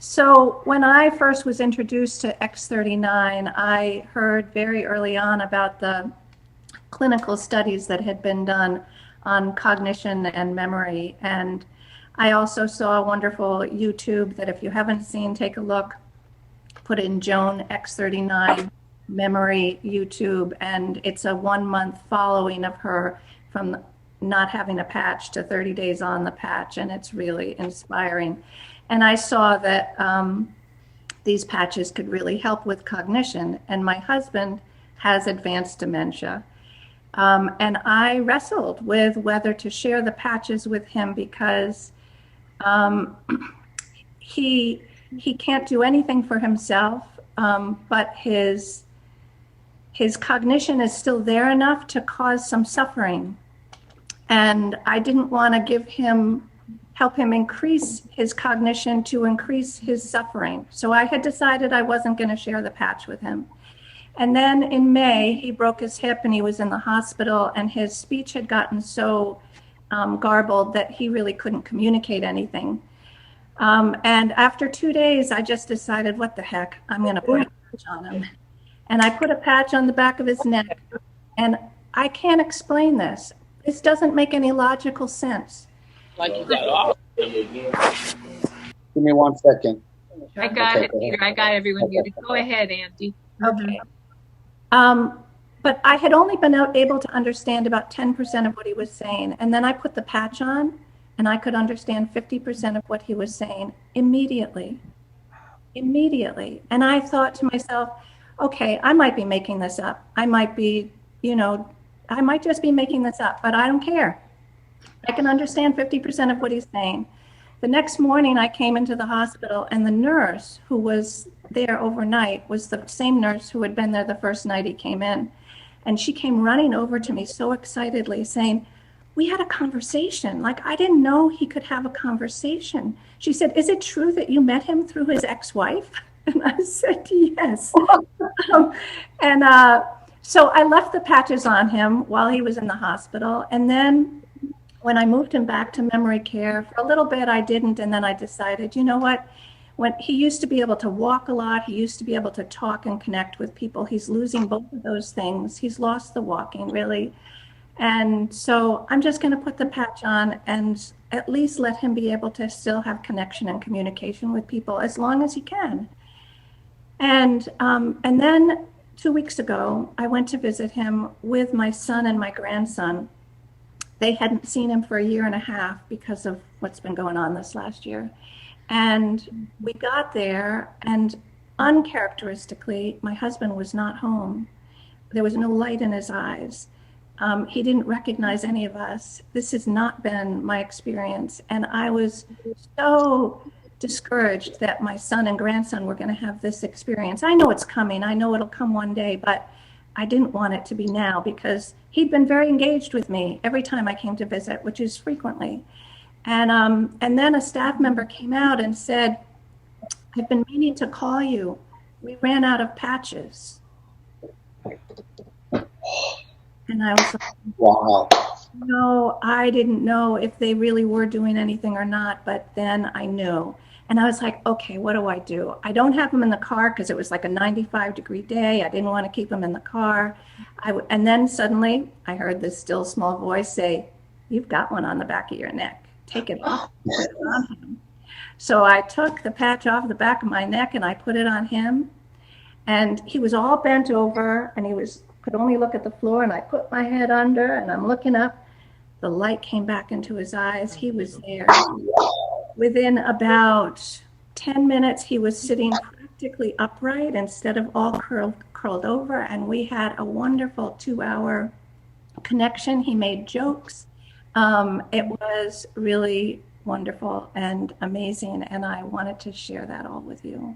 So when I first was introduced to X39, I heard very early on about the clinical studies that had been done on cognition and memory. And I also saw a wonderful YouTube that if you haven't seen, take a look, put in Joan X39 memory YouTube, and it's a 1 month following of her from not having a patch to 30 days on the patch, and it's really inspiring. And I saw that these patches could really help with cognition, and my husband has advanced dementia. And I wrestled with whether to share the patches with him because he can't do anything for himself, but his cognition is still there enough to cause some suffering. And I didn't want to help him increase his cognition to increase his suffering. So I had decided I wasn't going to share the patch with him. And then in May, he broke his hip and he was in the hospital, and his speech had gotten so garbled that he really couldn't communicate anything. And after 2 days, I just decided, what the heck, I'm going to put a patch on him. And I put a patch on the back of his neck. And I can't explain this. This doesn't make any logical sense. Like you got off. Give me 1 second. I got it, Peter. I got everyone muted. Go ahead, Andy. Okay. But I had only been able to understand about 10% of what he was saying. And then I put the patch on, and I could understand 50% of what he was saying immediately. Immediately. And I thought to myself, okay, I might be making this up. I might be, I might just be making this up, but I don't care. I can understand 50% of what he's saying. The next morning I came into the hospital, and the nurse who was there overnight was the same nurse who had been there the first night he came in. And she came running over to me so excitedly saying, we had a conversation. Like, I didn't know he could have a conversation. She said, is it true that you met him through his ex-wife? And I said, yes. So I left the patches on him while he was in the hospital. And then when I moved him back to memory care, for a little bit I didn't. And then I decided, you know what? When he used to be able to walk a lot, he used to be able to talk and connect with people. He's losing both of those things. He's lost the walking, really. And so I'm just going to put the patch on and at least let him be able to still have connection and communication with people as long as he can. And then 2 weeks ago, I went to visit him with my son and my grandson. They hadn't seen him for 1.5 years because of what's been going on this last year. And we got there, and uncharacteristically, my husband was not home. There was no light in his eyes. He didn't recognize any of us. This has not been my experience. And I was so discouraged that my son and grandson were going to have this experience. I know it's coming. I know it'll come one day, but I didn't want it to be now because he'd been very engaged with me every time I came to visit, which is frequently. And then a staff member came out and said, I've been meaning to call you. We ran out of patches. And I was like, Wow. no, I didn't know if they really were doing anything or not, but then I knew. And I was like, okay, what do? I don't have them in the car because it was like a 95-degree day. I didn't want to keep them in the car. And then suddenly I heard this still small voice say, you've got one on the back of your neck. Take it off. Put it on him. So I took the patch off the back of my neck and I put it on him. And he was all bent over and could only look at the floor, and I put my head under and I'm looking up. The light came back into his eyes. He was there. Within about 10 minutes, he was sitting practically upright instead of all curled over. And we had a wonderful 2-hour connection. He made jokes. It was really wonderful and amazing. And I wanted to share that all with you.